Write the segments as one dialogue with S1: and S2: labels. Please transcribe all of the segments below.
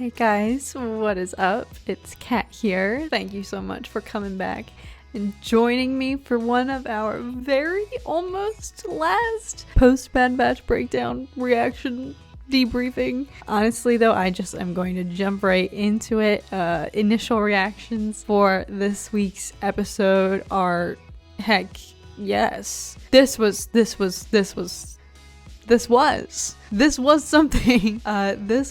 S1: Hey guys, what is up? It's Kat here. Thank you so much for coming back and joining me for one of our very almost last post-Bad Batch breakdown reaction debriefing. Honestly though, I just am going to jump right into it. Initial reactions for this week's episode are, heck yes. This was something. This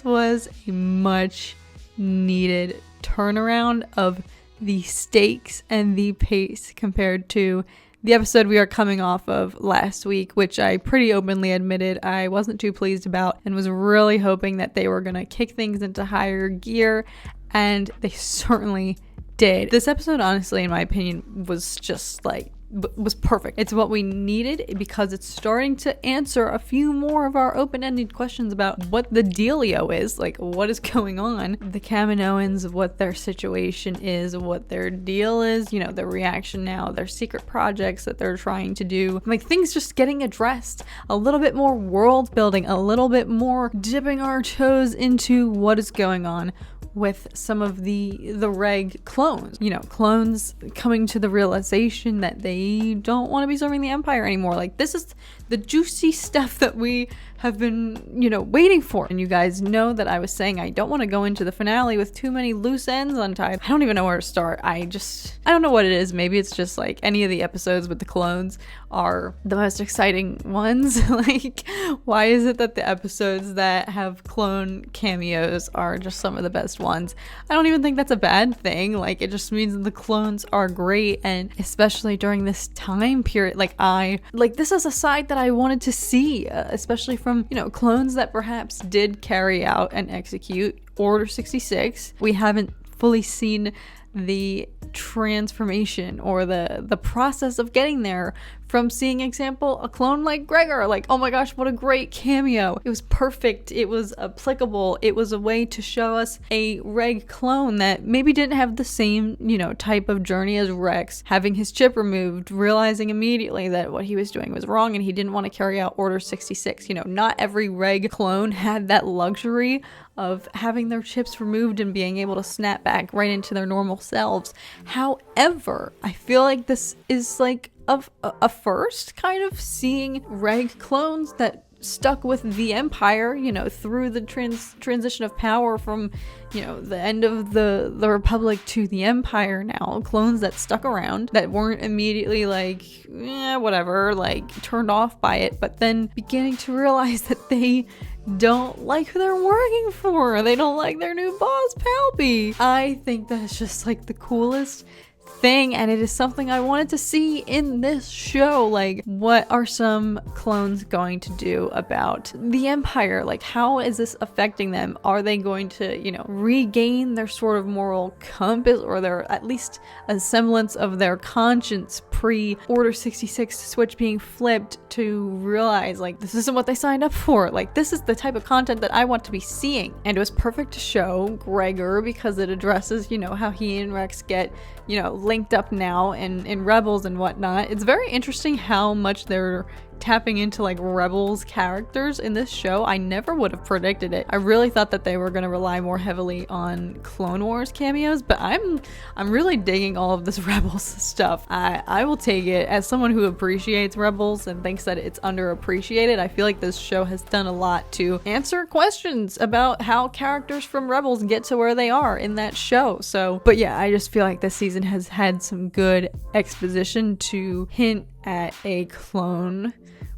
S1: was a much needed turnaround of the stakes and the pace compared to the episode we are coming off of last week, which I pretty openly admitted I wasn't too pleased about and was really hoping that they were gonna kick things into higher gear, and they certainly did. This episode, honestly, in my opinion, was just was perfect. It's what we needed because it's starting to answer a few more of our open-ended questions about what the dealio is, like what is going on. The Kaminoans, what their situation is, what their deal is, you know, their reaction now, their secret projects that they're trying to do, like things just getting addressed, a little bit more world building, a little bit more dipping our toes into what is going on with some of the reg clones. You know, clones coming to the realization that they don't want to be serving the Empire anymore. Like, this is the juicy stuff that we have been, you know, waiting for. And you guys know that I was saying I don't want to go into the finale with too many loose ends untied. I don't even know where to start. I don't know what it is. Maybe it's just like any of the episodes with the clones are the most exciting ones. Like, why is it that the episodes that have clone cameos are just some of the best ones? I don't even think that's a bad thing. Like, it just means the clones are great, and especially during this time period, this is a side that I wanted to see, especially from, you know, clones that perhaps did carry out and execute Order 66. We haven't fully seen the transformation or the process of getting there, from seeing, example, a clone like Gregor. Like, oh my gosh, what a great cameo. It was perfect. It was applicable. It was a way to show us a reg clone that maybe didn't have the same, you know, type of journey as Rex, having his chip removed, realizing immediately that what he was doing was wrong and he didn't want to carry out Order 66. You know, not every reg clone had that luxury of having their chips removed and being able to snap back right into their normal selves. However, I feel like this is like a first, kind of seeing reg clones that stuck with the Empire, you know, through the transition of power from, you know, the end of the Republic to the Empire now. Clones that stuck around, that weren't immediately like, whatever, like turned off by it, but then beginning to realize that they don't like who they're working for. They don't like their new boss, Palpy. I think that's just like the coolest thing, and it is something I wanted to see in this show. Like, what are some clones going to do about the Empire? Like, how is this affecting them? Are they going to, you know, regain their sort of moral compass, or their, at least a semblance of their conscience pre-Order 66 switch being flipped, to realize like this isn't what they signed up for? Like, this is the type of content that I want to be seeing. And it was perfect to show Gregor because it addresses, you know, how he and Rex get, you know, linked up now in Rebels and whatnot. It's very interesting how much they're tapping into like Rebels characters in this show. I never would have predicted it. I really thought that they were going to rely more heavily on Clone Wars cameos, but I'm really digging all of this Rebels stuff. I will take it as someone who appreciates Rebels and thinks that it's underappreciated. I feel like this show has done a lot to answer questions about how characters from Rebels get to where they are in that show. So, but yeah, I just feel like this season has had some good exposition to hint at a clone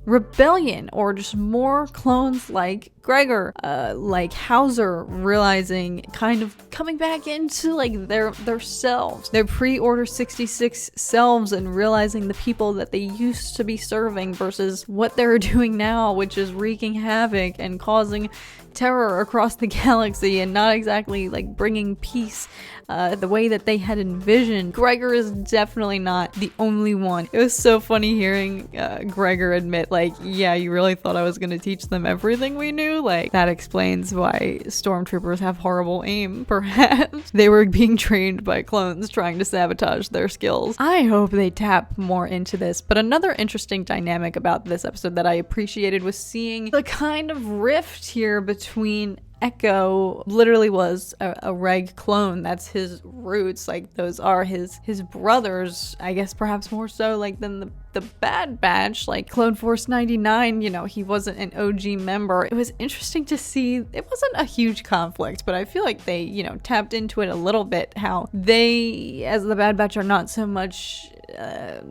S1: rebellion, or just more clones like Gregor, like Hauser, realizing, kind of coming back into like their selves, their pre-Order 66 selves, and realizing the people that they used to be serving versus what they're doing now, which is wreaking havoc and causing terror across the galaxy and not exactly like bringing peace the way that they had envisioned. Gregor is definitely not the only one. It was so funny hearing Gregor admit, like, yeah, you really thought I was going to teach them everything we knew? Like, that explains why stormtroopers have horrible aim, perhaps. They were being trained by clones trying to sabotage their skills. I hope they tap more into this. But another interesting dynamic about this episode that I appreciated was seeing the kind of rift here between Echo literally was a reg clone. That's his roots. Like, those are his brothers, I guess, perhaps more so like than the Bad Batch, like Clone Force 99, you know, he wasn't an OG member. It was interesting to see. It wasn't a huge conflict, but I feel like they, you know, tapped into it a little bit, how they, as the Bad Batch, are not so much,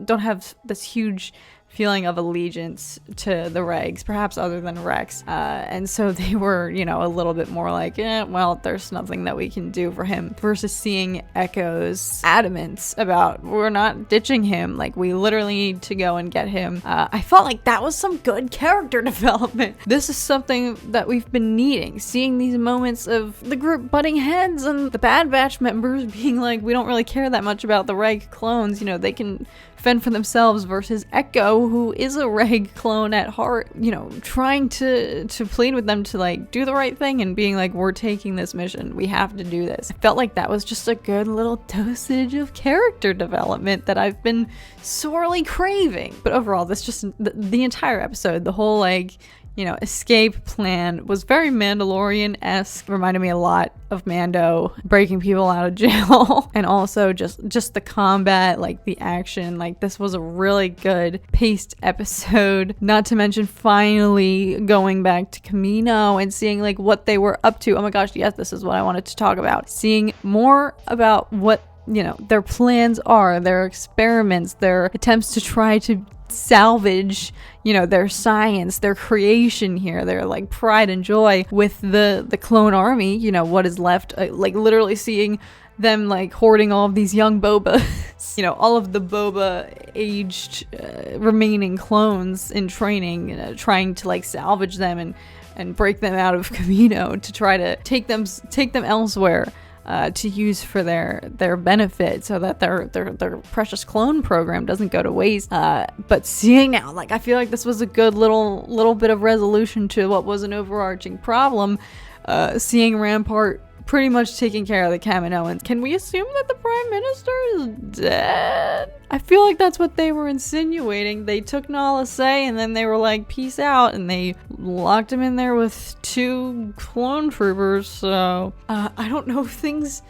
S1: don't have this huge feeling of allegiance to the regs, perhaps other than Rex. And so they were, you know, a little bit more like, well, there's nothing that we can do for him, versus seeing Echo's adamance about, we're not ditching him. Like, we literally need to go and get him. I felt like that was some good character development. This is something that we've been needing, seeing these moments of the group butting heads and the Bad Batch members being like, we don't really care that much about the reg clones, you know, they can fend for themselves, versus Echo, who is a reg clone at heart, you know, trying to plead with them to like do the right thing and being like, we're taking this mission, we have to do this. I felt like that was just a good little dosage of character development that I've been sorely craving. But overall, this just the entire episode, the whole like, you know, escape plan was very Mandalorian-esque. Reminded me a lot of Mando breaking people out of jail. And also just the combat, like the action. Like, this was a really good paced episode. Not to mention finally going back to Kamino and seeing like what they were up to. Oh my gosh, yes, this is what I wanted to talk about. Seeing more about what, you know, their plans are, their experiments, their attempts to try to salvage, you know, their science, their creation here, their like pride and joy with the clone army, you know, what is left, like literally seeing them like hoarding all of these young Bobas, you know, all of the Boba aged remaining clones in training, trying to like salvage them and break them out of Kamino to try to take them elsewhere. To use for their benefit, so that their precious clone program doesn't go to waste. But seeing now, like, I feel like this was a good little bit of resolution to what was an overarching problem. Seeing Rampart pretty much taking care of the Kaminoans. Can we assume that the Prime Minister is dead? I feel like that's what they were insinuating. They took Nala Se and then they were like, peace out, and they locked him in there with 2 clone troopers. So I don't know if things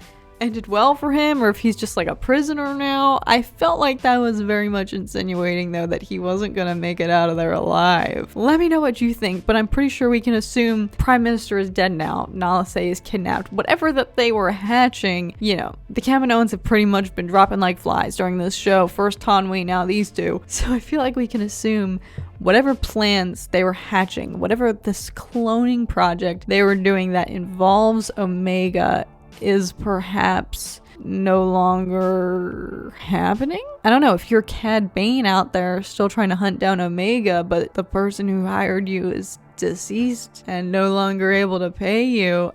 S1: ended well for him or if he's just like a prisoner now. I felt like that was very much insinuating, though, that he wasn't gonna make it out of there alive. Let me know what you think, but I'm pretty sure we can assume Prime Minister is dead now. Nala Se is kidnapped. Whatever that they were hatching, you know, the Kaminoans have pretty much been dropping like flies during this show. First Hanwei, now these 2. So I feel like we can assume whatever plans they were hatching, whatever this cloning project they were doing that involves Omega, is perhaps no longer happening. I don't know if you're Cad Bane out there still trying to hunt down Omega, but the person who hired you is deceased and no longer able to pay you.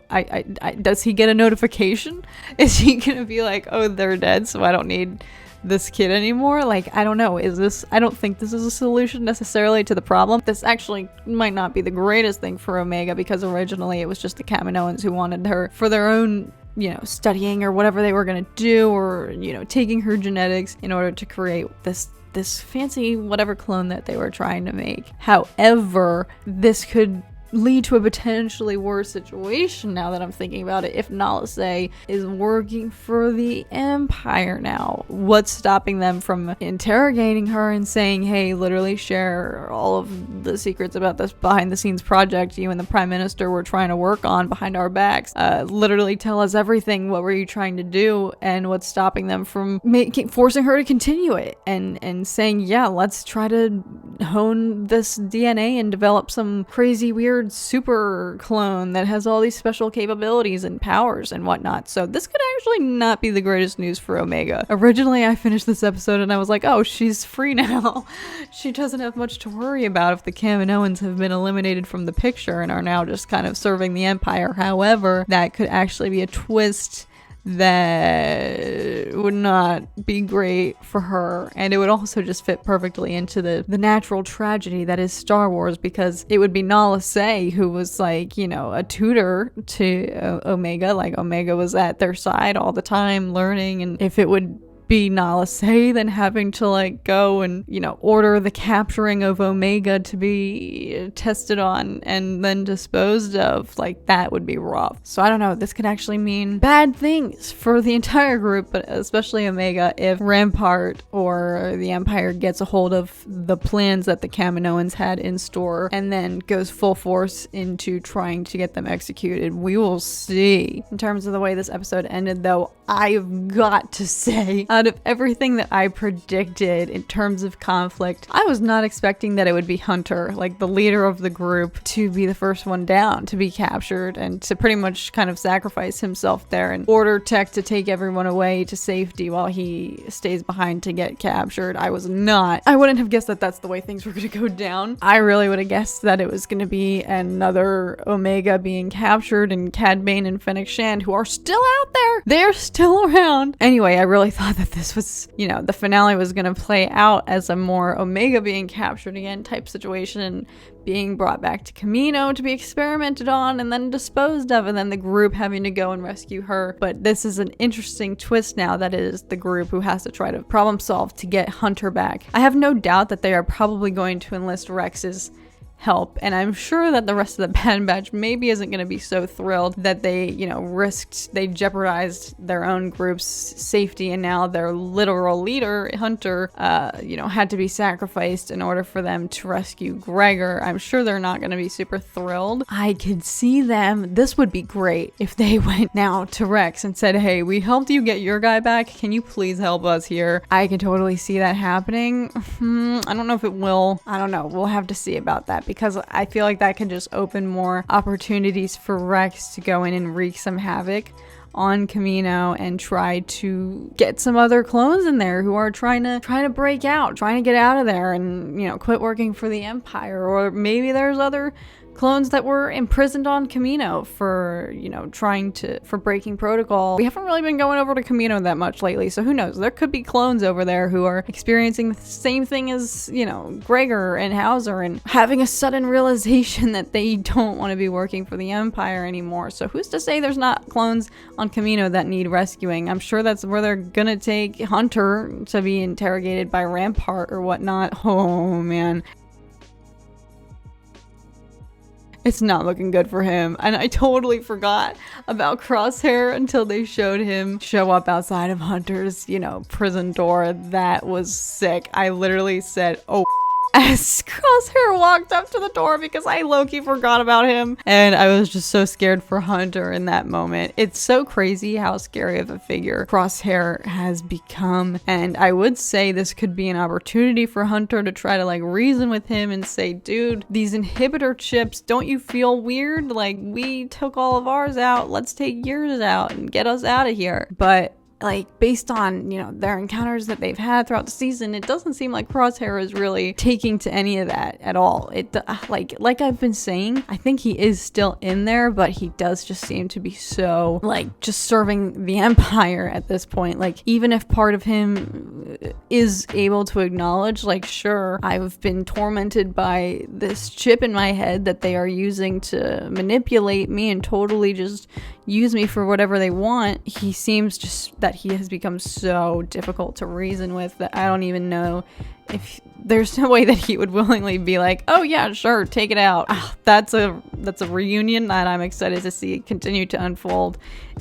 S1: Does he get a notification? Is he gonna be like, oh, they're dead, so I don't need this kid anymore? Like, I don't know. I don't think this is a solution necessarily to the problem. This actually might not be the greatest thing for Omega, because originally it was just the Kaminoans who wanted her for their own, you know, studying or whatever they were going to do, or, you know, taking her genetics in order to create this fancy whatever clone that they were trying to make. However, this could lead to a potentially worse situation now that I'm thinking about it. If Nala Se is working for the Empire now, what's stopping them from interrogating her and saying, hey, literally share all of the secrets about this behind the scenes project you and the Prime Minister were trying to work on behind our backs? Literally tell us everything. What were you trying to do? And what's stopping them from forcing her to continue it and saying, yeah, let's try to hone this DNA and develop some crazy weird super clone that has all these special capabilities and powers and whatnot. So this could actually not be the greatest news for Omega. Originally, I finished this episode and I was like, oh, she's free now. She doesn't have much to worry about if the Kaminoans have been eliminated from the picture and are now just kind of serving the Empire. However, that could actually be a twist that would not be great for her, and it would also just fit perfectly into the natural tragedy that is Star Wars, because it would be Nala Se who was like, you know, a tutor to Omega. Like, Omega was at their side all the time learning, and if it would be nalase than having to like go and, you know, order the capturing of Omega to be tested on and then disposed of. Like, that would be rough. So I don't know, this could actually mean bad things for the entire group, but especially Omega, if Rampart or the Empire gets a hold of the plans that the Kaminoans had in store and then goes full force into trying to get them executed. We will see. In terms of the way this episode ended, though, I've got to say, out of everything that I predicted in terms of conflict, I was not expecting that it would be Hunter, like the leader of the group, to be the first one down, to be captured, and to pretty much kind of sacrifice himself there and order Tech to take everyone away to safety while he stays behind to get captured. I wouldn't have guessed that that's the way things were going to go down. I really would have guessed that it was going to be another Omega being captured and Cad Bane and Fennec Shand, who are still out there. They're still around. Anyway, I really thought that this was, you know, the finale was going to play out as a more Omega being captured again type situation and being brought back to Kamino to be experimented on and then disposed of, and then the group having to go and rescue her. But this is an interesting twist now that it is the group who has to try to problem solve to get Hunter back. I have no doubt that they are probably going to enlist Rex's help, and I'm sure that the rest of the Bad Batch maybe isn't going to be so thrilled that they, you know, they jeopardized their own group's safety, and now their literal leader, Hunter, you know, had to be sacrificed in order for them to rescue Gregor. I'm sure they're not going to be super thrilled. I could see them, this would be great if they went now to Rex and said, hey, we helped you get your guy back, can you please help us here? I can totally see that happening. I don't know if it will. I don't know, we'll have to see about that, because I feel like that can just open more opportunities for Rex to go in and wreak some havoc on Kamino and try to get some other clones in there who are trying to break out, trying to get out of there and, you know, quit working for the Empire. Or maybe there's other clones that were imprisoned on Kamino for, you know, for breaking protocol. We haven't really been going over to Kamino that much lately, so who knows? There could be clones over there who are experiencing the same thing as, you know, Gregor and Hauser and having a sudden realization that they don't want to be working for the Empire anymore. So who's to say there's not clones on Kamino that need rescuing? I'm sure that's where they're gonna take Hunter to be interrogated by Rampart or whatnot. Oh man. It's not looking good for him. And I totally forgot about Crosshair until they showed him show up outside of Hunter's, you know, prison door. That was sick. I literally said, oh, as Crosshair walked up to the door because I low-key forgot about him. And I was just so scared for Hunter in that moment. It's so crazy how scary of a figure Crosshair has become. And I would say this could be an opportunity for Hunter to try to like reason with him and say, dude, these inhibitor chips, don't you feel weird? Like, we took all of ours out. Let's take yours out and get us out of here. But like, based on, you know, their encounters that they've had throughout the season, it doesn't seem like Crosshair is really taking to any of that at all. It like I've been saying, I think he is still in there, but he does just seem to be so like just serving the Empire at this point. Like, even if part of him is able to acknowledge, like, sure, I've been tormented by this chip in my head that they are using to manipulate me and totally just use me for whatever they want, he seems just that he has become so difficult to reason with that I don't even know if there's no way that he would willingly be like, oh yeah, sure, take it out. That's a reunion that I'm excited to see continue to unfold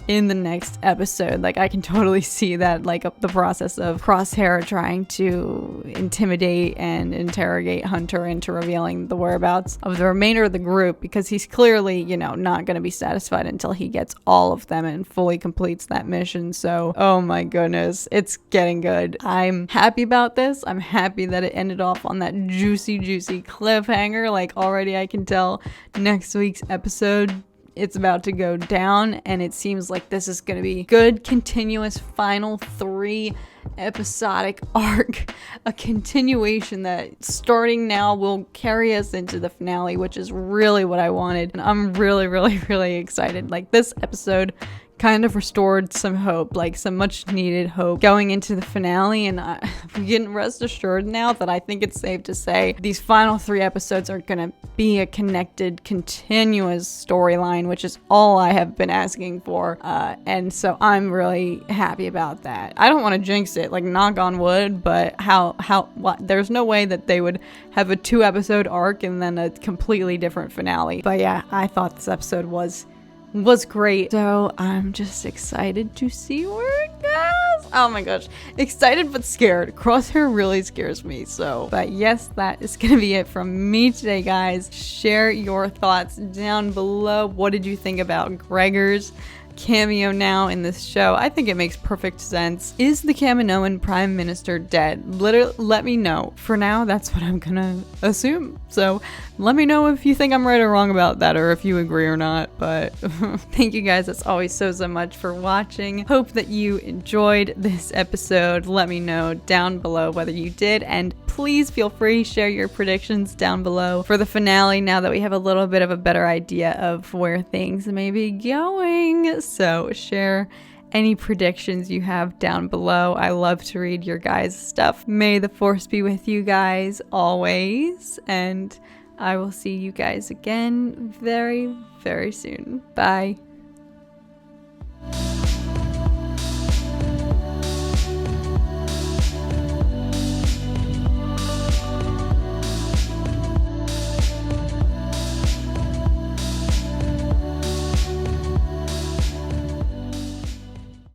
S1: in the next episode. Like, I can totally see that, like, the process of Crosshair trying to intimidate and interrogate Hunter into revealing the whereabouts of the remainder of the group, because he's clearly, you know, not going to be satisfied until he gets all of them and fully completes that mission. So, oh my goodness, it's getting good. I'm happy about this. I'm happy that it ended off on that juicy cliffhanger. Like, already I can tell next week's episode it's about to go down, and it seems like this is going to be good, continuous final 3 episodic arc, a continuation that starting now will carry us into the finale, which is really what I wanted, and I'm really excited. Like, this episode kind of restored some hope, like some much needed hope going into the finale. And we can rest assured now that I think it's safe to say these final 3 episodes are gonna be a connected, continuous storyline, which is all I have been asking for. And so I'm really happy about that. I don't want to jinx it, like knock on wood, but there's no way that they would have a 2-episode arc and then a completely different finale. But yeah, I thought this episode was great. So I'm just excited to see where it goes. Oh my gosh. Excited but scared. Crosshair really scares me. So, but yes, that is going to be it from me today, guys. Share your thoughts down below. What did you think about Gregor's cameo now in this show? I think it makes perfect sense. Is the Kaminoan Prime Minister dead? Literally, let me know. For now, that's what I'm gonna assume. So let me know if you think I'm right or wrong about that, or if you agree or not. But thank you guys, as always, so much for watching. Hope that you enjoyed this episode. Let me know down below whether you did, and please feel free to share your predictions down below for the finale now that we have a little bit of a better idea of where things may be going. So share any predictions you have down below. I love to read your guys' stuff. May the force be with you guys always, and I will see you guys again very, very soon. Bye.